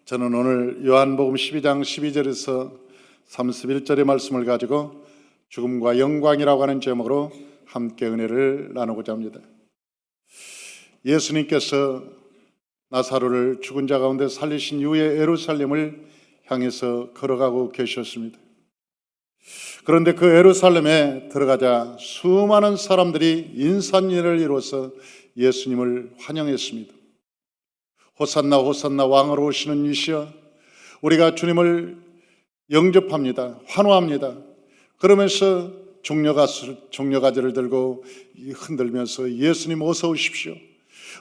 저는 오늘 요한복음 12장 12절에서 31절의 말씀을 가지고 죽음과 영광이라고 하는 제목으로 함께 은혜를 나누고자 합니다. 예수님께서 나사로를 죽은 자 가운데 살리신 이후에 예루살렘을 향해서 걸어가고 계셨습니다. 그런데 그 예루살렘에 들어가자 수많은 사람들이 인산인해를 이루어서 예수님을 환영했습니다. 호산나 호산나 왕으로 오시는 이시여, 우리가 주님을 영접합니다. 환호합니다. 그러면서 종려가지를 들고 흔들면서 예수님 어서 오십시오.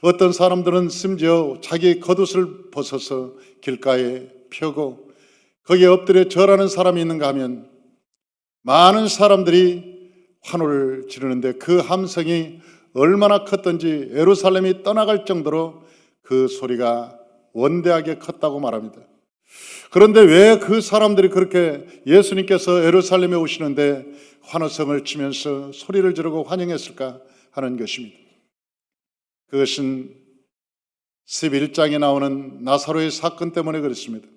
어떤 사람들은 심지어 자기 겉옷을 벗어서 길가에 펴고 거기에 엎드려 절하는 사람이 있는가 하면 많은 사람들이 환호를 지르는데 그 함성이 얼마나 컸던지 예루살렘이 떠나갈 정도로 그 소리가 원대하게 컸다고 말합니다. 그런데 왜 그 사람들이 그렇게 예수님께서 예루살렘에 오시는데 환호성을 치면서 소리를 지르고 환영했을까 하는 것입니다. 그것은 11장에 나오는 나사로의 사건 때문에 그렇습니다.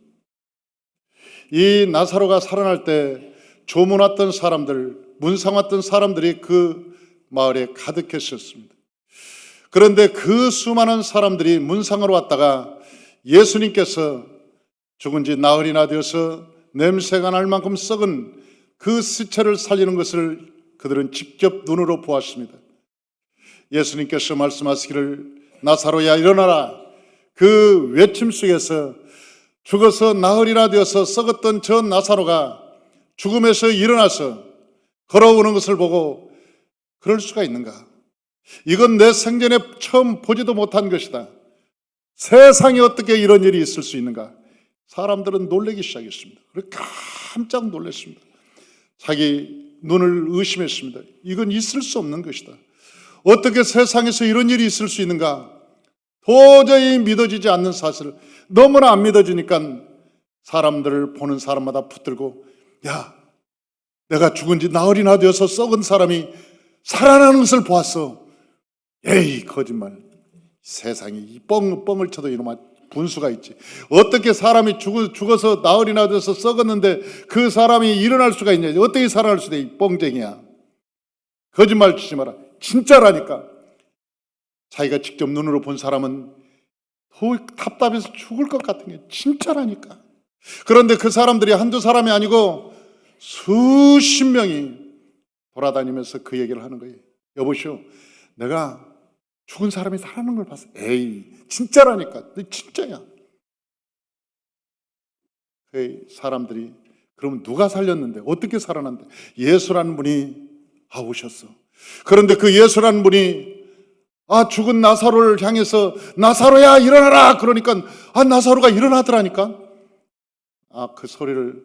이 나사로가 살아날 때 조문 왔던 사람들, 문상 왔던 사람들이 그 마을에 가득했었습니다. 그런데 그 수많은 사람들이 문상으로 왔다가 예수님께서 죽은 지 나흘이나 되어서 냄새가 날 만큼 썩은 그 시체를 살리는 것을 그들은 직접 눈으로 보았습니다. 예수님께서 말씀하시기를 나사로야 일어나라. 그 외침 속에서 죽어서 나흘이나 되어서 썩었던 저 나사로가 죽음에서 일어나서 걸어오는 것을 보고 그럴 수가 있는가? 이건 내 생전에 처음 보지도 못한 것이다. 세상에 어떻게 이런 일이 있을 수 있는가? 사람들은 놀라기 시작했습니다. 깜짝 놀랐습니다. 자기 눈을 의심했습니다. 이건 있을 수 없는 것이다. 어떻게 세상에서 이런 일이 있을 수 있는가? 도저히 믿어지지 않는 사실, 너무나 안 믿어지니까 사람들을 보는 사람마다 붙들고, 야, 내가 죽은 지 나흘이나 되어서 썩은 사람이 살아나는 것을 보았어. 에이, 거짓말. 세상에 이 뻥을 쳐도 이놈아 분수가 있지. 어떻게 사람이 죽어서 나흘이나 돼서 썩었는데 그 사람이 일어날 수가 있냐? 어떻게 살아날 수 있냐? 이 뻥쟁이야. 거짓말 치지 마라. 진짜라니까. 자기가 직접 눈으로 본 사람은 더 답답해서 죽을 것 같은 게 진짜라니까. 그런데 그 사람들이 한두 사람이 아니고 수십 명이 돌아다니면서 그 얘기를 하는 거예요. 여보시오, 내가 죽은 사람이 살아나는 걸 봤어. 에이, 진짜라니까. 진짜야. 그 사람들이 그러면 누가 살렸는데? 어떻게 살아났는데? 예수라는 분이 오셨어. 그런데 그 예수라는 분이 죽은 나사로를 향해서 나사로야 일어나라 그러니까 나사로가 일어나더라니까. 그 소리를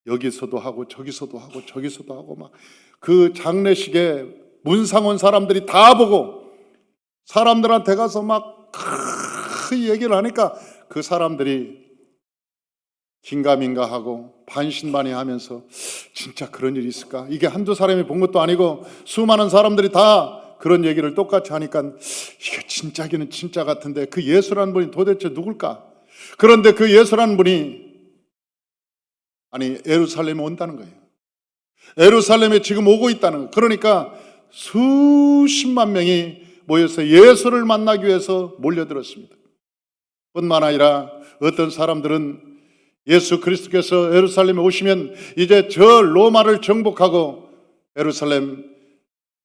여기서도 하고 저기서도 하고 저기서도 하고 막 그 장례식에 문상 온 사람들이 다 보고 사람들한테 가서 막 얘기를 하니까 그 사람들이 긴가민가 하고 반신반의하면서 진짜 그런 일이 있을까? 이게 한두 사람이 본 것도 아니고 수많은 사람들이 다 그런 얘기를 똑같이 하니까 이게 진짜기는 진짜 같은데 그 예수라는 분이 도대체 누굴까? 그런데 그 예수라는 분이 예루살렘에 온다는 거예요. 예루살렘에 지금 오고 있다는 거예요. 그러니까 수십만 명이 모여서 예수를 만나기 위해서 몰려들었습니다. 뿐만 아니라 어떤 사람들은 예수 그리스도께서 예루살렘에 오시면 이제 저 로마를 정복하고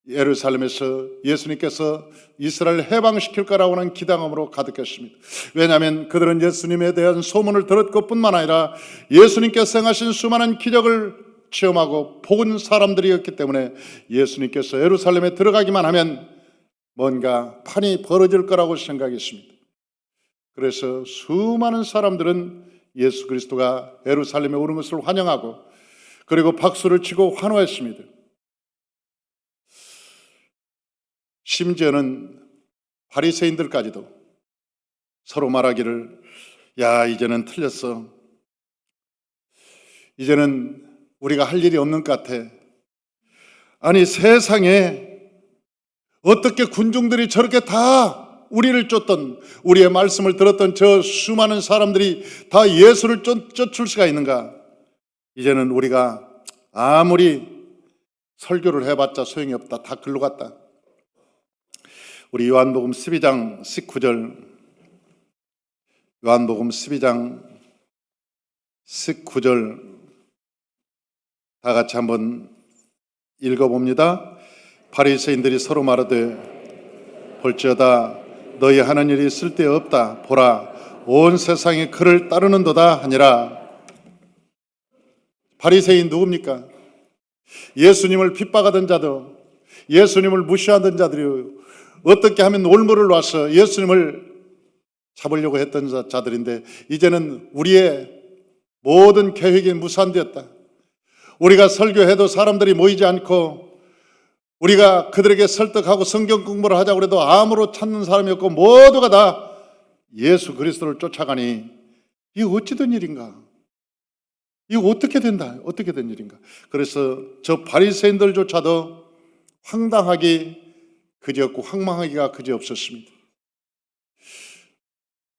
예루살렘에서 예수님께서 이스라엘을 해방시킬 거라고 하는 기대감으로 가득했습니다. 왜냐하면 그들은 예수님에 대한 소문을 들었고 뿐만 아니라 예수님께서 행하신 수많은 기적을 체험하고 본 사람들이었기 때문에 예수님께서 예루살렘에 들어가기만 하면 뭔가 판이 벌어질 거라고 생각했습니다. 그래서 수많은 사람들은 예수 그리스도가 예루살렘에 오는 것을 환영하고 그리고 박수를 치고 환호했습니다. 심지어는 바리새인들까지도 서로 말하기를 야, 이제는 틀렸어. 이제는 우리가 할 일이 없는 것 같아. 세상에 어떻게 군중들이 저렇게 다 우리를 쫓던, 우리의 말씀을 들었던 저 수많은 사람들이 다 예수를 쫓을 수가 있는가? 이제는 우리가 아무리 설교를 해봤자 소용이 없다. 다 글로 갔다. 우리 요한복음 12장 19절, 요한복음 12장 19절 다 같이 한번 읽어봅니다. 바리새인들이 서로 말하되 볼지어다 너희 하는 일이 쓸데없다. 보라 온 세상이 그를 따르는도다 하니라. 바리새인 누굽니까? 예수님을 핍박하던 자들, 예수님을 무시하던 자들이 어떻게 하면 올무를 놔서 예수님을 잡으려고 했던 자들인데 이제는 우리의 모든 계획이 무산되었다. 우리가 설교해도 사람들이 모이지 않고 우리가 그들에게 설득하고 성경 공부를 하자고 해도 아무로 찾는 사람이 없고 모두가 다 예수 그리스도를 쫓아가니 이게 어찌 된 일인가? 이거 어떻게 된다? 어떻게 된 일인가? 그래서 저 바리새인들조차도 황당하기 그지없고 황망하기가 그지없었습니다.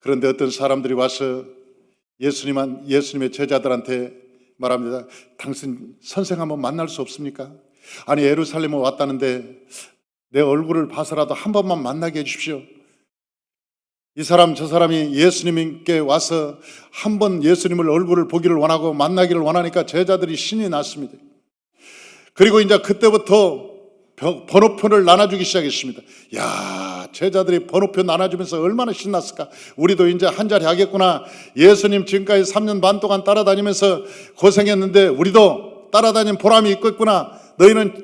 그런데 어떤 사람들이 와서 예수님의 제자들한테 말합니다. 당신 선생 한번 만날 수 없습니까? 아니 예루살렘에 왔다는데 내 얼굴을 봐서라도 한 번만 만나게 해주십시오. 이 사람 저 사람이 예수님께 와서 한 번 예수님을 얼굴을 보기를 원하고 만나기를 원하니까 제자들이 신이 났습니다. 그리고 이제 그때부터 번호표를 나눠주기 시작했습니다. 야, 제자들이 번호표 나눠주면서 얼마나 신났을까? 우리도 이제 한 자리 하겠구나. 예수님 지금까지 3년 반 동안 따라다니면서 고생했는데 우리도 따라다닌 보람이 있겠구나.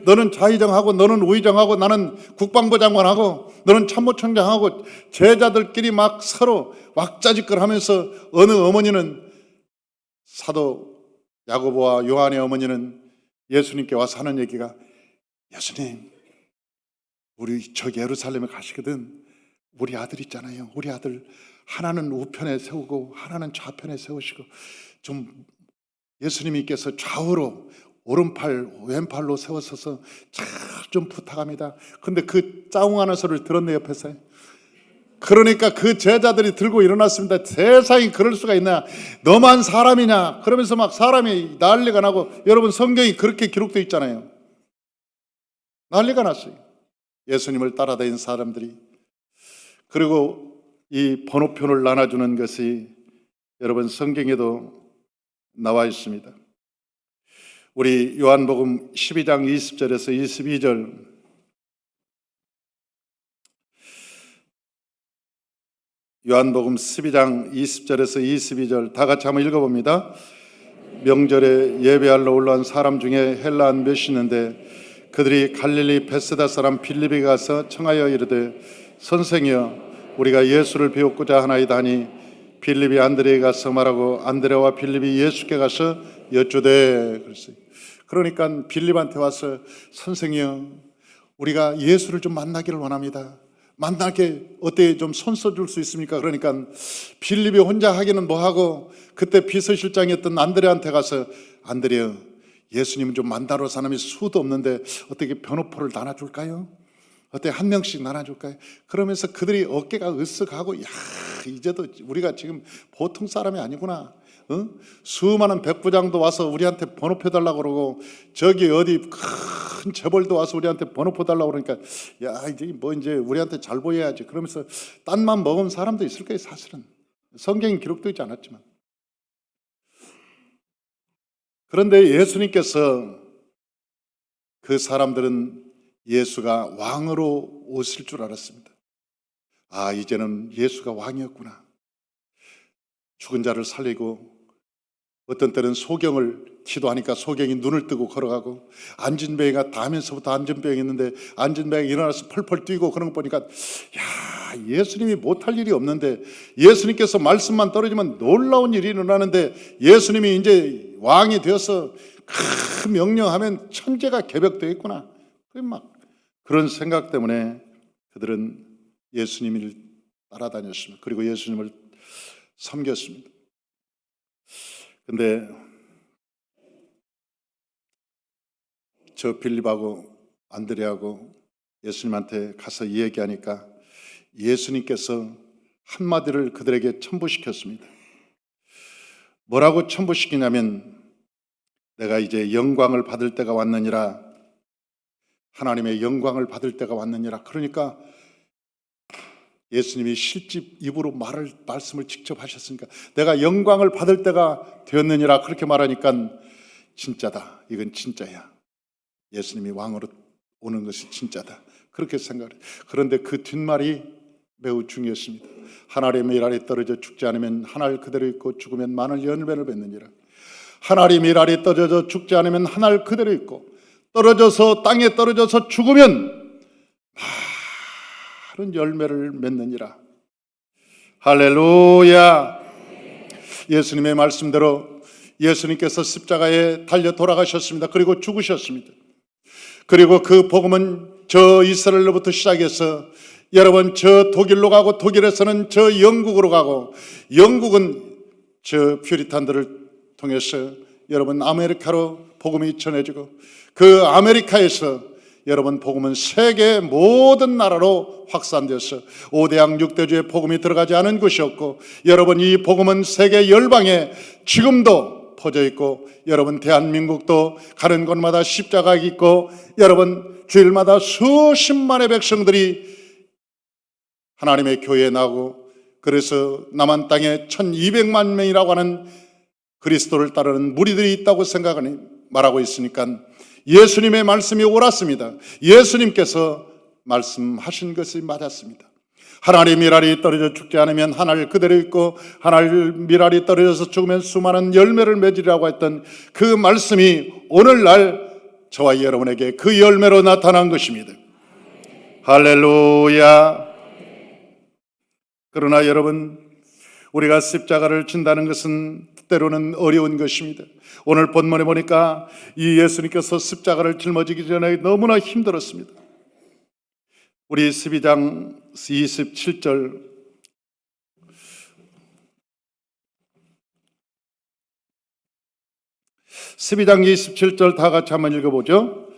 너는 좌의정하고 너는 우의정하고 나는 국방부 장관하고 너는 참모총장하고 제자들끼리 막 서로 왁자지껄 하면서 어느 어머니는 사도 야고보와 요한의 어머니는 예수님께 와서 하는 얘기가 예수님 우리 저 예루살렘에 가시거든 우리 아들 있잖아요. 우리 아들 하나는 우편에 세우고 하나는 좌편에 세우시고 좀 예수님께서 좌우로 오른팔 왼팔로 세워서서 잘 좀 부탁합니다. 근데 그 짜웅하는 소리를 들었네 옆에서. 그러니까 그 제자들이 들고 일어났습니다. 세상에 그럴 수가 있나? 너만 사람이냐? 그러면서 막 사람이 난리가 나고 여러분 성경이 그렇게 기록되어 있잖아요. 난리가 났어요. 예수님을 따라다닌 사람들이. 그리고 이 번호표를 나눠주는 것이 여러분 성경에도 나와 있습니다. 우리 요한복음 12장 20절에서 22절 요한복음 12장 20절에서 22절 다 같이 한번 읽어봅니다. 명절에 예배하러 올라온 사람 중에 헬라인 몇이 있는데 그들이 갈릴리 베세다 사람 빌립에 가서 청하여 이르되 선생이여 우리가 예수를 배우고자 하나이다 하니 빌립이 안드레에게 가서 말하고 안드레와 빌립이 예수께 가서 여쭈되 그랬어요. 그러니까 빌립한테 와서 선생이여 우리가 예수를 좀 만나기를 원합니다. 만나게 어떻게 좀 손 써줄 수 있습니까? 그러니까 빌립이 혼자 하기는 뭐하고 그때 비서실장이었던 안드레한테 가서 안드레여 예수님은 좀 만나러 사람이 수도 없는데 어떻게 번호표를 나눠줄까요? 어떻게 한 명씩 나눠줄까요? 그러면서 그들이 어깨가 으쓱하고 야 이제도 우리가 지금 보통 사람이 아니구나. 수많은 백부장도 와서 우리한테 번호표 달라고 그러고 저기 어디 큰 재벌도 와서 우리한테 번호표 달라고 그러니까 야 이제 뭐 이제 우리한테 잘 보여야지 그러면서 딴만 먹은 사람도 있을 거예요. 사실은 성경에 기록되어 있지 않았지만 그런데 예수님께서 그 사람들은 예수가 왕으로 오실 줄 알았습니다. 아 이제는 예수가 왕이었구나. 죽은 자를 살리고 어떤 때는 소경을 기도하니까 소경이 눈을 뜨고 걸어가고 안진뱅이가 다면서부터 안진병이 있는데 안진뱅이 일어나서 펄펄 뛰고 그런 거 보니까 야 예수님이 못할 일이 없는데 예수님께서 말씀만 떨어지면 놀라운 일이 일어나는데 예수님이 이제 왕이 되어서 큰 명령하면 천재가 개벽되겠구나. 막 그런 생각 때문에 그들은 예수님을 따라다녔습니다. 그리고 예수님을 섬겼습니다. 근데 저 빌립하고 안드레하고 예수님한테 가서 얘기하니까 예수님께서 한마디를 그들에게 첨부시켰습니다. 뭐라고 첨부시키냐면 내가 이제 영광을 받을 때가 왔느니라. 하나님의 영광을 받을 때가 왔느니라. 그러니까 예수님이 실집 입으로 말씀을 직접 하셨으니까 내가 영광을 받을 때가 되었느니라 그렇게 말하니까 진짜다. 이건 진짜야. 예수님이 왕으로 오는 것이 진짜다. 그렇게 생각해요. 그런데 그 뒷말이 매우 중요했습니다. 하나님의 일 아래 떨어져 죽지 않으면 한 알 그대로 있고 죽으면 많은 열매를 맺느니라. 하나님의 일 아래 떨어져 죽지 않으면 한 알 그대로 있고 떨어져서 땅에 떨어져서 죽으면 많은 열매를 맺느니라. 할렐루야. 예수님의 말씀대로 예수님께서 십자가에 달려 돌아가셨습니다. 그리고 죽으셨습니다. 그리고 그 복음은 저 이스라엘로부터 시작해서 여러분 저 독일로 가고 독일에서는 저 영국으로 가고 영국은 저 퓨리탄들을 통해서 여러분 아메리카로 복음이 전해지고 그 아메리카에서 여러분 복음은 세계 모든 나라로 확산되어서 5대양 6대주의 복음이 들어가지 않은 곳이 없고 여러분 이 복음은 세계 열방에 지금도 퍼져 있고 여러분 대한민국도 가는 곳마다 십자가가 있고 여러분 주일마다 수십만의 백성들이 하나님의 교회에 나오고 그래서 남한 땅에 1200만 명이라고 하는 그리스도를 따르는 무리들이 있다고 생각하니 말하고 있으니까 예수님의 말씀이 옳았습니다. 예수님께서 말씀하신 것이 맞았습니다. 하나님 미랄이 떨어져 죽지 않으면 한 알 그대로 있고 한 알 미랄이 떨어져서 죽으면 수많은 열매를 맺으리라고 했던 그 말씀이 오늘날 저와 여러분에게 그 열매로 나타난 것입니다. 할렐루야. 그러나 여러분 우리가 십자가를 진다는 것은 때로는 어려운 것입니다. 오늘 본문에 보니까 이 예수님께서 십자가를 짊어지기 전에 너무나 힘들었습니다. 우리 12장 27절 12장 27절 다 같이 한번 읽어보죠.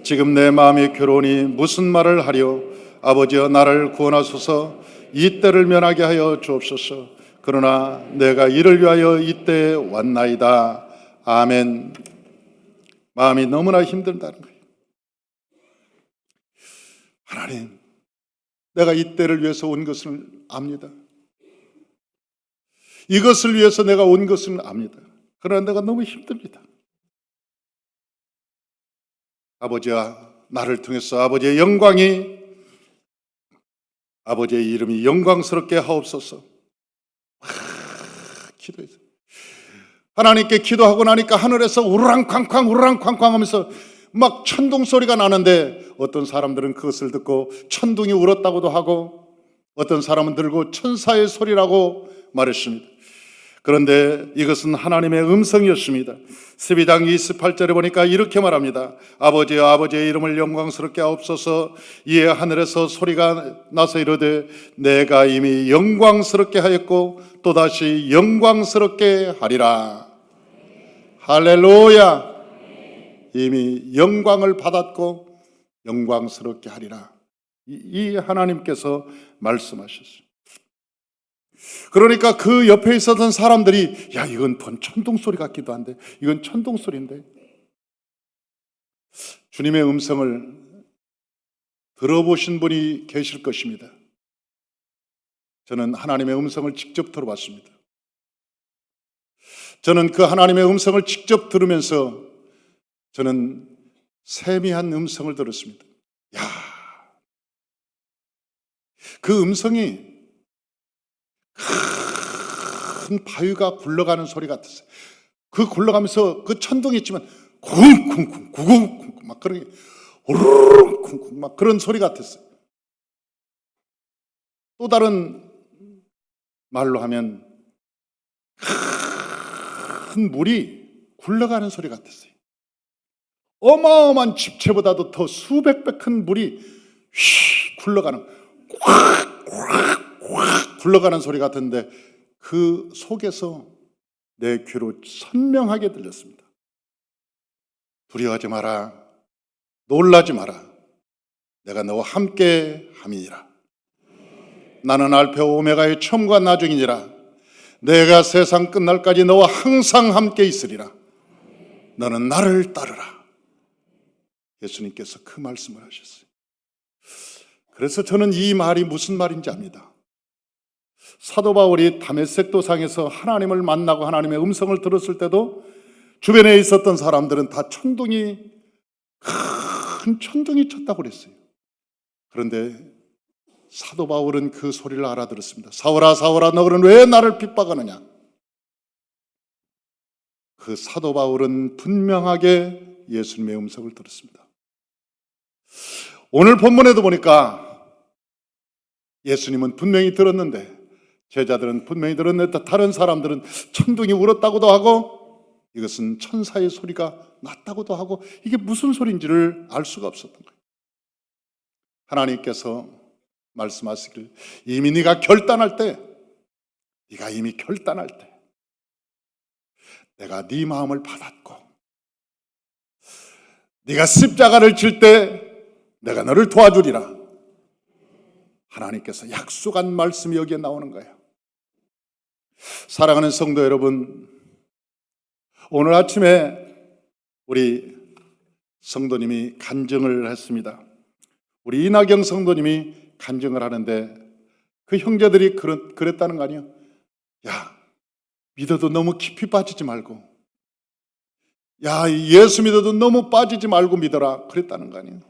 지금 내 마음이 괴로우니 무슨 말을 하려 아버지여 나를 구원하소서 이 때를 면하게 하여 주옵소서. 그러나 내가 이를 위하여 이때에 왔나이다. 아멘. 마음이 너무나 힘들다는 거예요. 하나님, 내가 이 때를 위해서 온 것을 압니다. 이것을 위해서 내가 온 것을 압니다. 그러나 내가 너무 힘듭니다. 아버지와 나를 통해서 아버지의 영광이 아버지의 이름이 영광스럽게 하옵소서. 기도했어요. 하나님께 기도하고 나니까 하늘에서 우르랑쾅쾅 우르랑쾅쾅 하면서 막 천둥 소리가 나는데 어떤 사람들은 그것을 듣고 천둥이 울었다고도 하고 어떤 사람은 들고 천사의 소리라고 말했습니다. 그런데 이것은 하나님의 음성이었습니다. 12장 28절에 보니까 이렇게 말합니다. 아버지여 아버지의 이름을 영광스럽게 하옵소서. 이에 하늘에서 소리가 나서 이르되 내가 이미 영광스럽게 하였고 또다시 영광스럽게 하리라. 할렐루야. 이미 영광을 받았고 영광스럽게 하리라. 이 하나님께서 말씀하셨어요. 그러니까 그 옆에 있었던 사람들이 야 이건 천둥 소리 같기도 한데 이건 천둥 소리인데 주님의 음성을 들어보신 분이 계실 것입니다. 저는 하나님의 음성을 직접 들어봤습니다. 저는 그 하나님의 음성을 직접 들으면서 저는 세미한 음성을 들었습니다. 야, 그 음성이 큰 바위가 굴러가는 소리 같았어요. 그 굴러가면서 그 천둥이 있지만 쿵쿵쿵 구궁쿵 막 그런 게 오르르 쿵쿵 막 그런 소리 같았어요. 또 다른 말로 하면 큰 물이 굴러가는 소리 같았어요. 어마어마한 집채보다도 더 수백 배 큰 물이 휘 굴러가는 꽉 굴러가는 소리 같은데 그 속에서 내 귀로 선명하게 들렸습니다. 두려워하지 마라. 놀라지 마라. 내가 너와 함께 함이니라. 나는 알파 오메가의 처음과 나중이니라. 내가 세상 끝날까지 너와 항상 함께 있으리라. 너는 나를 따르라. 예수님께서 그 말씀을 하셨어요. 그래서 저는 이 말이 무슨 말인지 압니다. 사도 바울이 다메섹 도상에서 하나님을 만나고 하나님의 음성을 들었을 때도 주변에 있었던 사람들은 다 큰 천둥이 쳤다고 그랬어요. 그런데 사도 바울은 그 소리를 알아들었습니다. 사울아 사울아 너는 왜 나를 핍박하느냐. 그 사도 바울은 분명하게 예수님의 음성을 들었습니다. 오늘 본문에도 보니까 예수님은 분명히 들었는데, 제자들은 분명히 들었는데 다른 사람들은 천둥이 울었다고도 하고 이것은 천사의 소리가 났다고도 하고, 이게 무슨 소리인지를 알 수가 없었던 거예요. 하나님께서 말씀하시길, 이미 네가 결단할 때, 네가 이미 결단할 때 내가 네 마음을 받았고, 네가 십자가를 질 때 내가 너를 도와주리라. 하나님께서 약속한 말씀이 여기에 나오는 거예요. 사랑하는 성도 여러분, 오늘 아침에 우리 성도님이 간증을 했습니다. 우리 이나경 성도님이 간증을 하는데 그 형제들이 그랬다는 거 아니에요? 야, 믿어도 너무 깊이 빠지지 말고, 야, 예수 믿어도 너무 빠지지 말고 믿어라, 그랬다는 거 아니에요?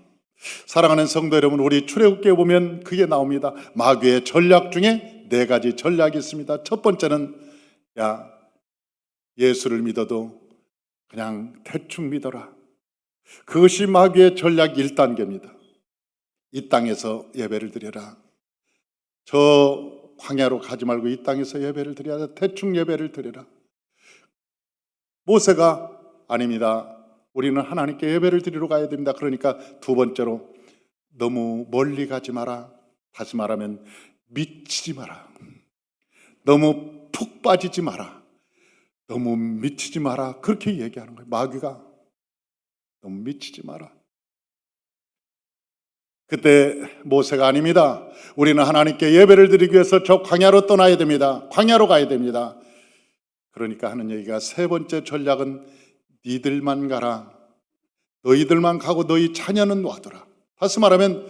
사랑하는 성도 여러분, 우리 출애굽기에 보면 그게 나옵니다. 마귀의 전략 중에 4가지 전략이 있습니다. 첫 번째는, 야, 예수를 믿어도 그냥 대충 믿어라. 그것이 마귀의 전략 1단계입니다. 이 땅에서 예배를 드려라. 저 광야로 가지 말고 이 땅에서 예배를 드려라. 대충 예배를 드려라. 모세가 아닙니다. 우리는 하나님께 예배를 드리러 가야 됩니다. 그러니까 두 번째로, 너무 멀리 가지 마라. 다시 말하면 미치지 마라. 너무 푹 빠지지 마라. 너무 미치지 마라. 그렇게 얘기하는 거예요. 마귀가 너무 미치지 마라. 그때 모세가 아닙니다. 우리는 하나님께 예배를 드리기 위해서 저 광야로 떠나야 됩니다. 광야로 가야 됩니다. 그러니까 하는 얘기가, 세 번째 전략은 니들만 가라. 너희들만 가고 너희 자녀는 놔둬라. 다시 말하면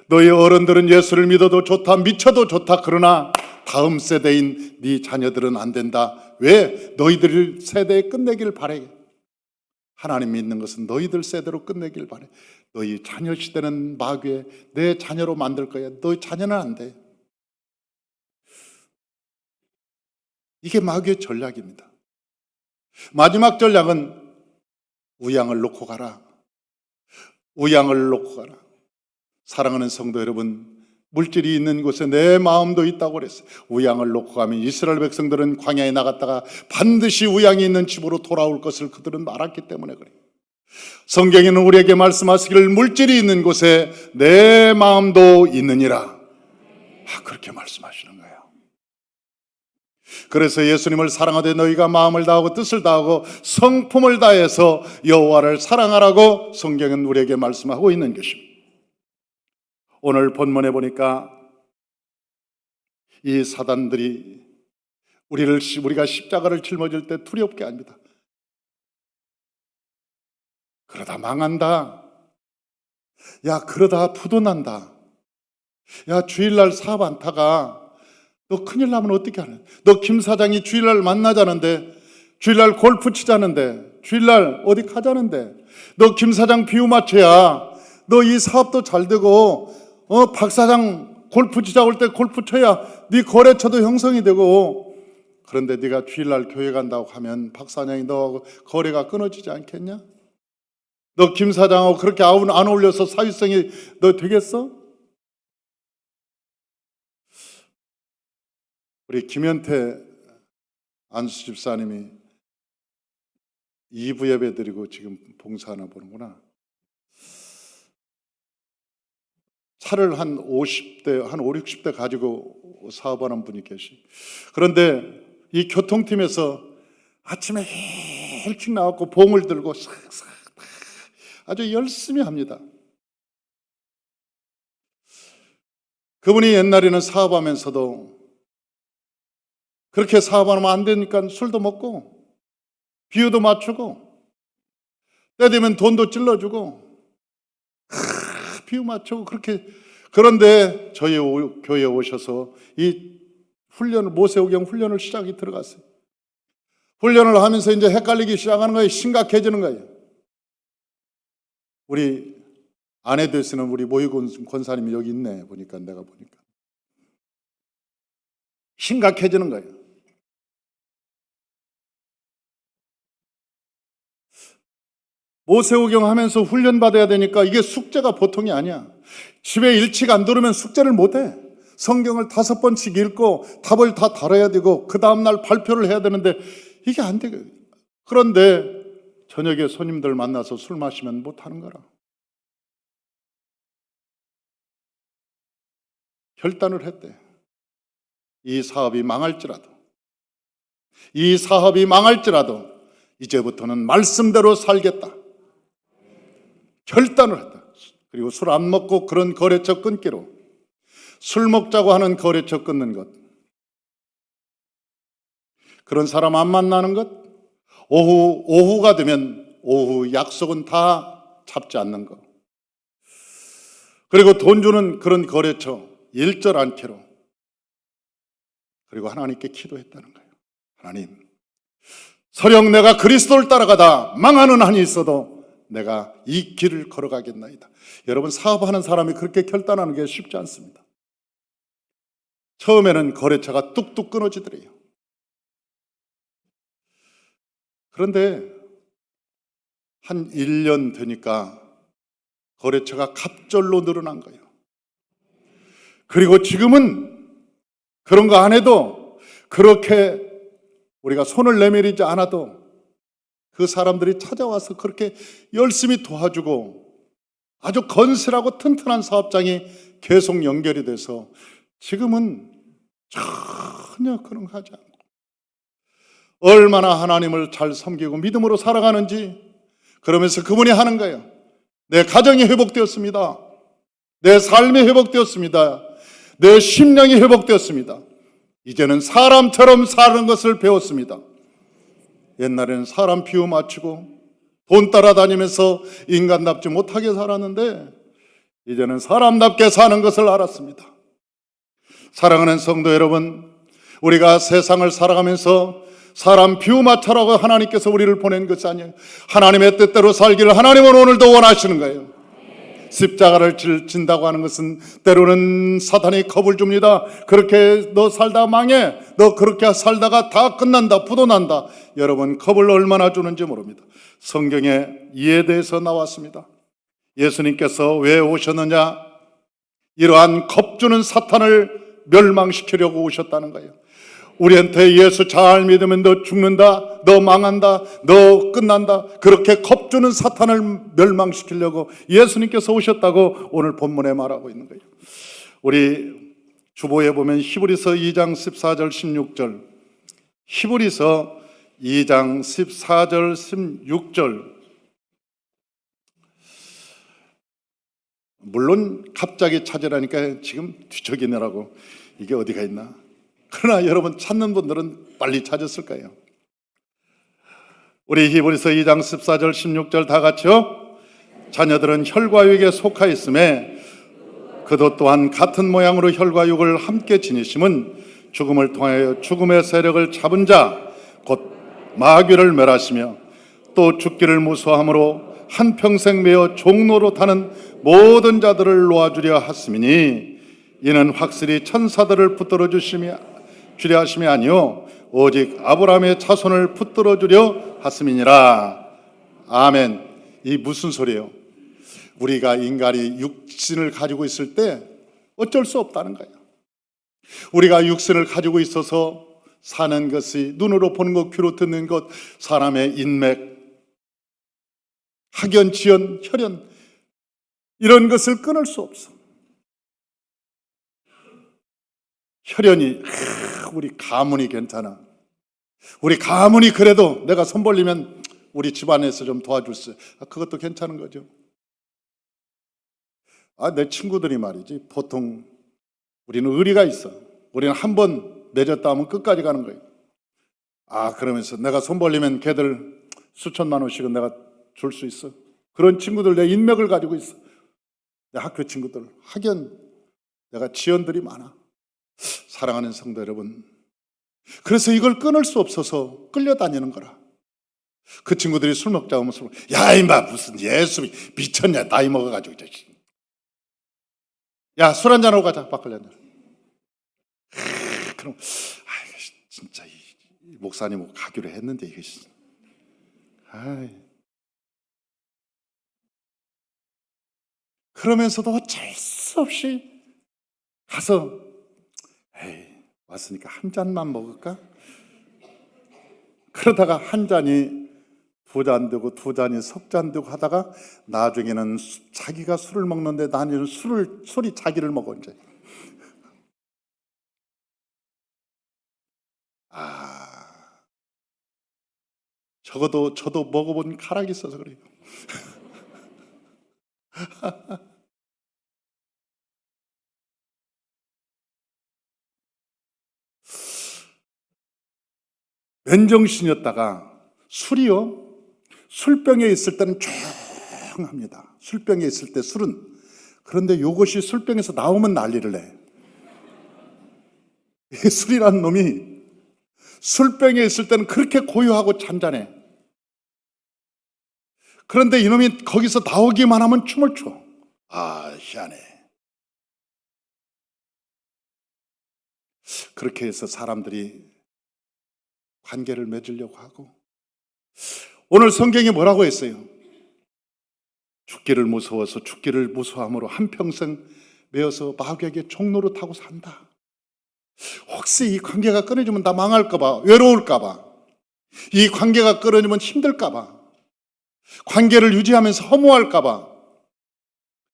너희 어른들은 예수를 믿어도 좋다, 미쳐도 좋다. 그러나 다음 세대인 네 자녀들은 안 된다. 왜? 너희들 세대에 끝내길 바래. 하나님 믿는 것은 너희들 세대로 끝내길 바래. 너희 자녀 시대는 마귀의 내 자녀로 만들 거야. 너희 자녀는 안 돼. 이게 마귀의 전략입니다. 마지막 전략은 우양을 놓고 가라. 우양을 놓고 가라. 사랑하는 성도 여러분, 물질이 있는 곳에 내 마음도 있다고 그랬어요. 우양을 놓고 가면 이스라엘 백성들은 광야에 나갔다가 반드시 우양이 있는 집으로 돌아올 것을 그들은 알았기 때문에 그래요. 성경에는 우리에게 말씀하시기를 물질이 있는 곳에 내 마음도 있느니라. 그렇게 말씀하시는 거예요. 그래서 예수님을 사랑하되 너희가 마음을 다하고 뜻을 다하고 성품을 다해서 여호와를 사랑하라고 성경은 우리에게 말씀하고 있는 것입니다. 오늘 본문에 보니까 이 사단들이 우리가 십자가를 짊어질 때 두렵게 합니다. 그러다 망한다. 야, 그러다 부도 난다. 야, 주일날 사업 안 타가. 너 큰일 나면 어떻게 하냐. 너 김 사장이 주일날 만나자는데, 주일날 골프 치자는데, 주일날 어디 가자는데, 너 김 사장 비유 맞춰야 너 이 사업도 잘 되고, 박 사장 골프 치자 올 때 골프 쳐야 네 거래처도 형성이 되고. 그런데 네가 주일날 교회 간다고 하면 박 사장이 너하고 거래가 끊어지지 않겠냐? 너 김 사장하고 그렇게 안 어울려서 사회성이 너 되겠어? 우리 김현태 안수 집사님이 2부 예배 드리고 지금 봉사하나 보는구나. 차를 한 50대, 한 5, 60대 가지고 사업하는 분이 계시. 그런데 이 교통팀에서 아침에 일찍 나왔고 봉을 들고 싹싹 아주 열심히 합니다. 그분이 옛날에는 사업하면서도 그렇게 사업하면 안 되니까 술도 먹고 비유도 맞추고 때 되면 돈도 찔러주고 비유 맞추고 그렇게. 그런데 저희 교회에 오셔서 이 훈련을, 모세오경 훈련을 시작이 들어갔어요. 훈련을 하면서 이제 헷갈리기 시작하는 거예요. 심각해지는 거예요. 우리 아내 되시는 우리 모의곤 권사님이 여기 있네, 보니까. 내가 보니까 심각해지는 거예요. 모세오경 하면서 훈련 받아야 되니까 이게 숙제가 보통이 아니야. 집에 일치가 안 들으면 숙제를 못해. 성경을 5번씩 읽고 답을 다 달아야 되고 그 다음날 발표를 해야 되는데 이게 안 되고. 그런데 저녁에 손님들 만나서 술 마시면 못하는 거라. 결단을 했대. 이 사업이 망할지라도 이제부터는 말씀대로 살겠다. 결단을 했다. 그리고 술 안 먹고 그런 거래처 끊기로, 술 먹자고 하는 거래처 끊는 것, 그런 사람 안 만나는 것, 오후가 되면 오후 약속은 다 잡지 않는 것, 그리고 돈 주는 그런 거래처 일절 않기로. 그리고 하나님께 기도했다는 거예요. 하나님, 설령 내가 그리스도를 따라가다 망하는 한이 있어도 내가 이 길을 걸어가겠나이다. 여러분, 사업하는 사람이 그렇게 결단하는 게 쉽지 않습니다. 처음에는 거래처가 뚝뚝 끊어지더래요. 그런데 한 1년 되니까 거래처가 갑절로 늘어난 거예요. 그리고 지금은 그런 거 안 해도, 그렇게 우리가 손을 내밀지 않아도 그 사람들이 찾아와서 그렇게 열심히 도와주고 아주 건실하고 튼튼한 사업장이 계속 연결이 돼서 지금은 전혀 그런 거 하지 않고 얼마나 하나님을 잘 섬기고 믿음으로 살아가는지. 그러면서 그분이 하는 거예요. 내 가정이 회복되었습니다. 내 삶이 회복되었습니다. 내 심령이 회복되었습니다. 이제는 사람처럼 사는 것을 배웠습니다. 옛날에는 사람 비유 맞추고 돈 따라다니면서 인간답지 못하게 살았는데 이제는 사람답게 사는 것을 알았습니다. 사랑하는 성도 여러분, 우리가 세상을 살아가면서 사람 비유 맞춰라고 하나님께서 우리를 보낸 것이 아니에요. 하나님의 뜻대로 살기를 하나님은 오늘도 원하시는 거예요. 십자가를 진다고 하는 것은 때로는 사탄이 겁을 줍니다. 그렇게 너 살다 망해, 너 그렇게 살다가 다 끝난다, 부도난다. 여러분, 겁을 얼마나 주는지 모릅니다. 성경에 이에 대해서 나왔습니다. 예수님께서 왜 오셨느냐? 이러한 겁주는 사탄을 멸망시키려고 오셨다는 거예요. 우리한테 예수 잘 믿으면 너 죽는다, 너 망한다, 너 끝난다, 그렇게 겁주는 사탄을 멸망시키려고 예수님께서 오셨다고 오늘 본문에 말하고 있는 거예요. 우리 주보에 보면 히브리서 2장 14절 16절, 히브리서 2장 14절 16절. 물론 갑자기 찾으라니까 지금 뒤척이느라고 이게 어디가 있나. 그러나 여러분, 찾는 분들은 빨리 찾았을 거예요. 우리 히브리서 2장 14절 16절 다 같이요. 자녀들은 혈과 육에 속하 있음에 그도 또한 같은 모양으로 혈과 육을 함께 지니심은 죽음을 통하여 죽음의 세력을 잡은 자 곧 마귀를 멸하시며 또 죽기를 무서워함으로 한평생 매어 종로로 타는 모든 자들을 놓아주려 하심이니 이는 확실히 천사들을 붙들어 주려 하심이 아니요 오직 아브라함의 자손을 붙들어 주려 하심이니라. 아멘. 이 무슨 소리예요? 우리가 인간이 육신을 가지고 있을 때 어쩔 수 없다는 거예요. 우리가 육신을 가지고 있어서 사는 것이 눈으로 보는 것, 귀로 듣는 것, 사람의 인맥, 학연, 지연, 혈연, 이런 것을 끊을 수 없어. 혈연이, 우리 가문이 괜찮아. 우리 가문이 그래도 내가 손 벌리면 우리 집안에서 좀 도와줄 수, 그것도 괜찮은 거죠. 내 친구들이 말이지, 보통 우리는 의리가 있어. 우리는 한 번 맺었다 하면 끝까지 가는 거예요. 그러면서 내가 손 벌리면 걔들 수천만 원씩은 내가 줄 수 있어. 그런 친구들 내 인맥을 가지고 있어. 내 학교 친구들, 학연, 내가 지연들이 많아. 사랑하는 성도 여러분, 그래서 이걸 끊을 수 없어서 끌려다니는 거라. 그 친구들이 술 먹자 하면 술 먹자. 야 임마 무슨 예수 미쳤냐, 나이 먹어가지고. 야 술 한잔하고 가자, 막걸리 한잔. 그럼 진짜 이 목사님 가기로 했는데 이게 그러면서도 어쩔 수 없이 가서 왔으니까 한 잔만 먹을까? 그러다가 한 잔이 두 잔 되고 두 잔이 석 잔 되고 하다가 나중에는 자기가 술을 먹는데 나는 술이 자기를 먹어 이제. 적어도 저도 먹어본 가락이 있어서 그래요. 맨정신이었다가 술이요, 술병에 있을 때는 조용합니다. 술병에 있을 때 술은. 그런데 이것이 술병에서 나오면 난리를 내. 이 술이라는 놈이 술병에 있을 때는 그렇게 고요하고 잔잔해. 그런데 이놈이 거기서 나오기만 하면 춤을 춰. 희한해. 그렇게 해서 사람들이 관계를 맺으려고 하고, 오늘 성경이 뭐라고 했어요? 죽기를 무서워서 죽기를 무서워함으로 한평생 매어서 마귀에게 종로를 타고 산다. 혹시 이 관계가 끊어지면 나 망할까봐, 외로울까봐, 이 관계가 끊어지면 힘들까봐, 관계를 유지하면서 허무할까봐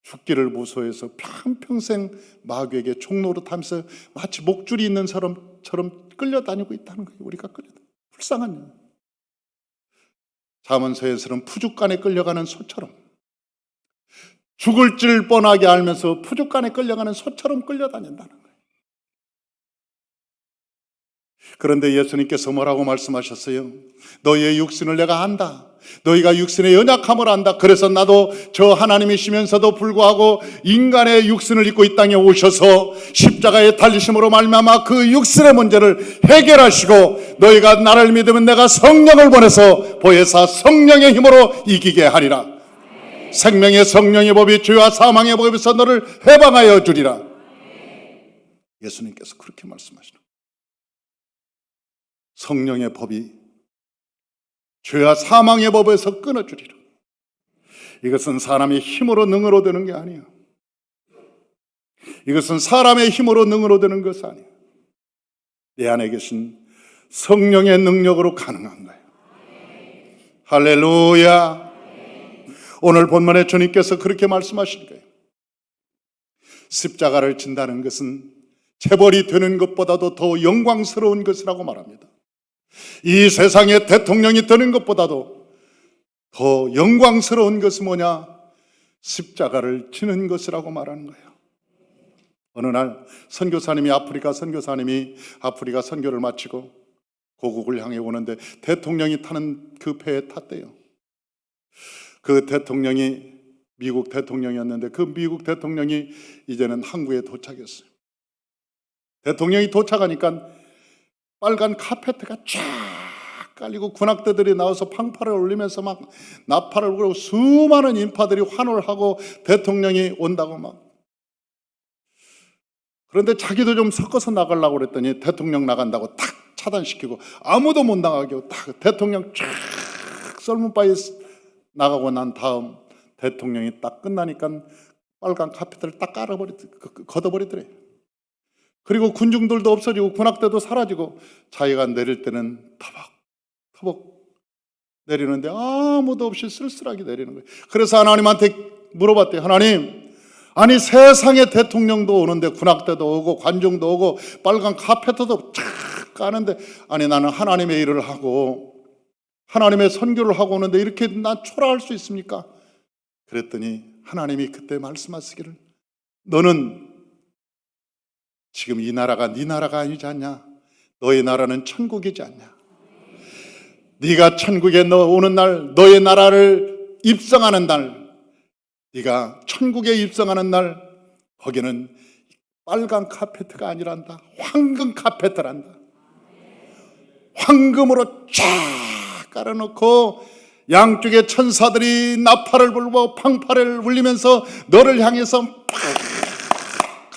죽기를 무서워해서 한평생 마귀에게 종로를 타면서 마치 목줄이 있는 사람처럼 끌려다니고 있다는 거예요. 우리가 불쌍한 일. 잠언서에서는 푸죽간에 끌려가는 소처럼, 죽을 줄 뻔하게 알면서 푸죽간에 끌려가는 소처럼 끌려다닌다는 거예요. 그런데 예수님께서 뭐라고 말씀하셨어요? 너희의 육신을 내가 안다. 너희가 육신의 연약함을 안다. 그래서 나도 저 하나님이시면서도 불구하고 인간의 육신을 입고 이 땅에 오셔서 십자가에 달리심으로 말미암아 그 육신의 문제를 해결하시고, 너희가 나를 믿으면 내가 성령을 보내서 보혜사 성령의 힘으로 이기게 하리라. 생명의 성령의 법이 죄와 사망의 법에서 너를 해방하여 주리라. 예수님께서 그렇게 말씀하시는, 성령의 법이 죄와 사망의 법에서 끊어주리라. 이것은 사람의 힘으로 능으로 되는 게 아니야. 이것은 사람의 힘으로 능으로 되는 것이 아니야. 내 안에 계신 성령의 능력으로 가능한 거예요. 할렐루야. 오늘 본문에 주님께서 그렇게 말씀하신 거예요. 십자가를 진다는 것은 재벌이 되는 것보다도 더 영광스러운 것이라고 말합니다. 이 세상의 대통령이 되는 것보다도 더 영광스러운 것이 뭐냐? 십자가를 지는 것이라고 말하는 거예요. 어느 날 아프리카 선교사님이 아프리카 선교를 마치고 고국을 향해 오는데 대통령이 타는 그 배에 탔대요. 그 대통령이 미국 대통령이었는데 그 미국 대통령이 이제는 한국에 도착했어요. 대통령이 도착하니까 빨간 카페트가 쫙 깔리고 군악대들이 나와서 팡파를 올리면서 막 나팔을 불고 수많은 인파들이 환호를 하고 대통령이 온다고 막. 그런데 자기도 좀 섞어서 나가려고 그랬더니 대통령 나간다고 탁 차단시키고 아무도 못 나가게 하고 딱 대통령 쫙 썰문바에 나가고 난 다음 대통령이 딱 끝나니까 빨간 카페트를 딱 걷어버리더래. 그리고 군중들도 없어지고 군악대도 사라지고 자기가 내릴 때는 터벅터벅 내리는데 아무도 없이 쓸쓸하게 내리는 거예요. 그래서 하나님한테 물어봤대요. 하나님, 아니 세상에 대통령도 오는데 군악대도 오고 관중도 오고 빨간 카페트도 쫙 까는데, 아니 나는 하나님의 일을 하고 하나님의 선교를 하고 오는데 이렇게 난 초라할 수 있습니까? 그랬더니 하나님이 그때 말씀하시기를, 너는 지금 이 나라가 네 나라가 아니지 않냐? 너의 나라는 천국이지 않냐? 네가 천국에 오는 날, 너의 나라를 입성하는 날, 네가 천국에 입성하는 날, 거기는 빨간 카페트가 아니란다. 황금 카페트란다. 황금으로 쫙 깔아놓고 양쪽에 천사들이 나팔을 불고 팡파를 울리면서 너를 향해서 팍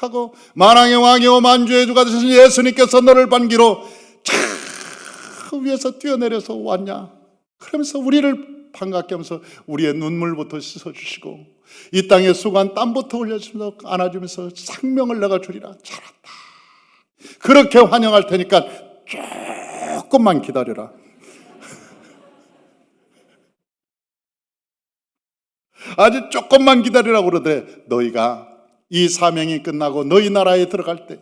하고 만왕의 왕이요 만주의 주가 되신 예수님께서 너를 반기로 쫙 위에서 뛰어내려서 왔냐? 그러면서 우리를 반갑게 하면서 우리의 눈물부터 씻어주시고 이 땅에 수고한 땀부터 흘려주면서 안아주면서 생명을 내가 주리라. 잘한다. 그렇게 환영할 테니까 조금만 기다려라. 아주 조금만 기다리라고 그러대. 너희가 이 사명이 끝나고 너희 나라에 들어갈 때,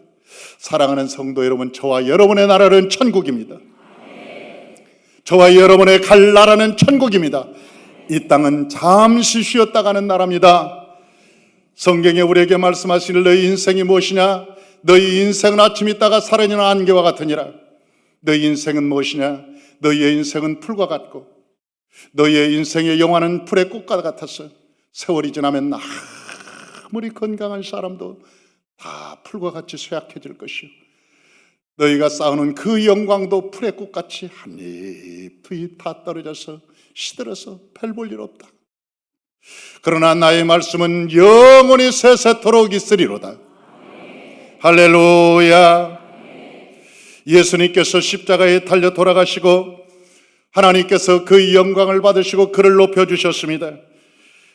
사랑하는 성도 여러분, 저와 여러분의 나라는 천국입니다. 저와 여러분의 갈 나라는 천국입니다. 이 땅은 잠시 쉬었다 가는 나라입니다. 성경에 우리에게 말씀하시는 너희 인생이 무엇이냐? 너희 인생은 아침 있다가 사라지는 안개와 같으니라. 너희 인생은 무엇이냐? 너희의 인생은 풀과 같고 너희의 인생의 영화는 풀의 꽃과 같았어. 세월이 지나면 아무리 건강한 사람도 다 풀과 같이 쇠약해질 것이요, 너희가 쌓아놓은 그 영광도 풀의 꽃같이 한 잎 두 잎 다 떨어져서 시들어서 별 볼 일 없다. 그러나 나의 말씀은 영원히 세세토록 있으리로다. 할렐루야. 예수님께서 십자가에 달려 돌아가시고 하나님께서 그 영광을 받으시고 그를 높여주셨습니다.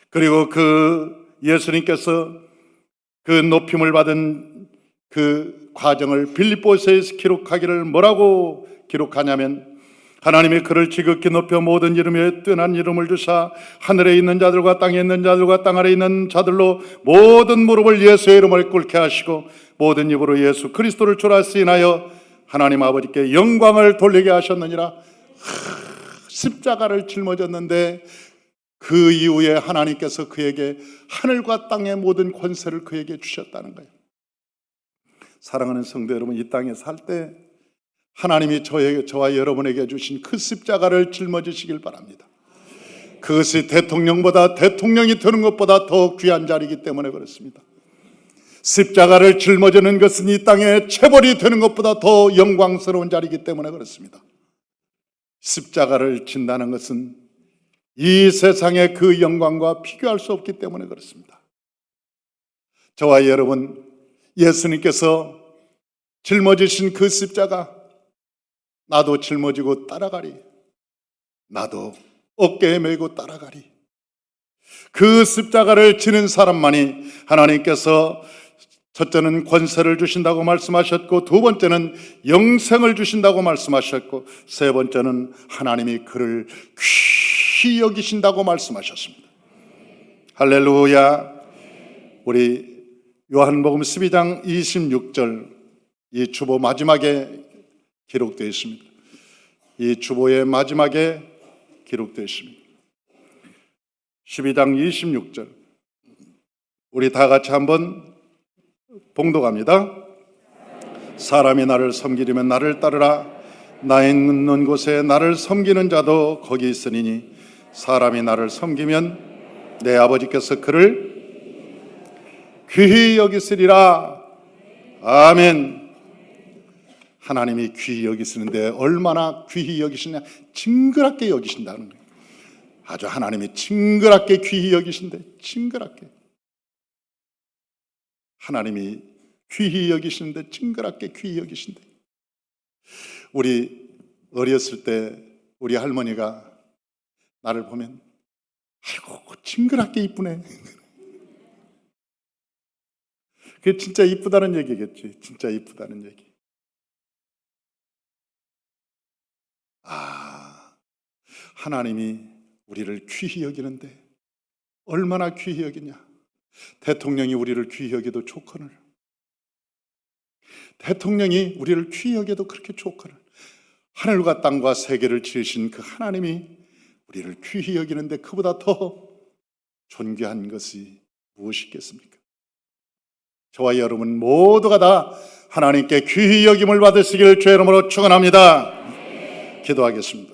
그리고 그 예수님께서 그 높임을 받은 그 과정을 빌립보서에서 기록하기를 뭐라고 기록하냐면, 하나님이 그를 지극히 높여 모든 이름에 뛰어난 이름을 주사 하늘에 있는 자들과 땅에 있는 자들과 땅 아래 있는 자들로 모든 무릎을 예수의 이름을 꿇게 하시고 모든 입으로 예수 그리스도를 주라 시인하여 하나님 아버지께 영광을 돌리게 하셨느니라. 십자가를 짊어졌는데 그 이후에 하나님께서 그에게 하늘과 땅의 모든 권세를 그에게 주셨다는 거예요. 사랑하는 성도 여러분, 이 땅에 살 때 하나님이 저와 여러분에게 주신 그 십자가를 짊어지시길 바랍니다. 그것이 대통령이 되는 것보다 더 귀한 자리이기 때문에 그렇습니다. 십자가를 짊어지는 것은 이 땅에 체벌이 되는 것보다 더 영광스러운 자리이기 때문에 그렇습니다. 십자가를 진다는 것은 이 세상의 그 영광과 비교할 수 없기 때문에 그렇습니다. 저와 여러분, 예수님께서 짊어지신 그 십자가, 나도 짊어지고 따라가리. 나도 어깨에 메고 따라가리. 그 십자가를 지는 사람만이 하나님께서 첫째는 권세를 주신다고 말씀하셨고, 두 번째는 영생을 주신다고 말씀하셨고, 세 번째는 하나님이 그를 귀히 여기신다고 말씀하셨습니다. 할렐루야. 우리 요한복음 12장 26절, 이 주보 마지막에 기록되어 있습니다. 이 주보의 마지막에 기록되어 있습니다. 12장 26절, 우리 다 같이 한번 봉독합니다. 사람이 나를 섬기려면 나를 따르라. 나 있는 곳에 나를 섬기는 자도 거기 있으리니 사람이 나를 섬기면 내 아버지께서 그를 귀히 여기시리라. 아멘. 하나님이 귀히 여기시는데 얼마나 귀히 여기시냐? 징그럽게 여기신다는 거예요. 아주 하나님이 징그럽게 귀히 여기신대. 징그럽게. 하나님이 귀히 여기시는데 징그럽게 귀히 여기신대. 우리 어렸을 때 우리 할머니가 나를 보면 아이고 징그럽게 이쁘네. 그게 진짜 이쁘다는 얘기겠지. 진짜 이쁘다는 얘기. 하나님이 우리를 귀히 여기는데 얼마나 귀히 여기냐. 대통령이 우리를 귀히 여기도 좋거늘, 대통령이 우리를 귀히 여기도 그렇게 좋거늘, 하늘과 땅과 세계를 지으신 그 하나님이 우리를 귀히 여기는데 그보다 더 존귀한 것이 무엇이 있겠습니까? 저와 여러분 모두가 다 하나님께 귀히 여김을 받으시길 주의 이름으로 축원합니다. 기도하겠습니다.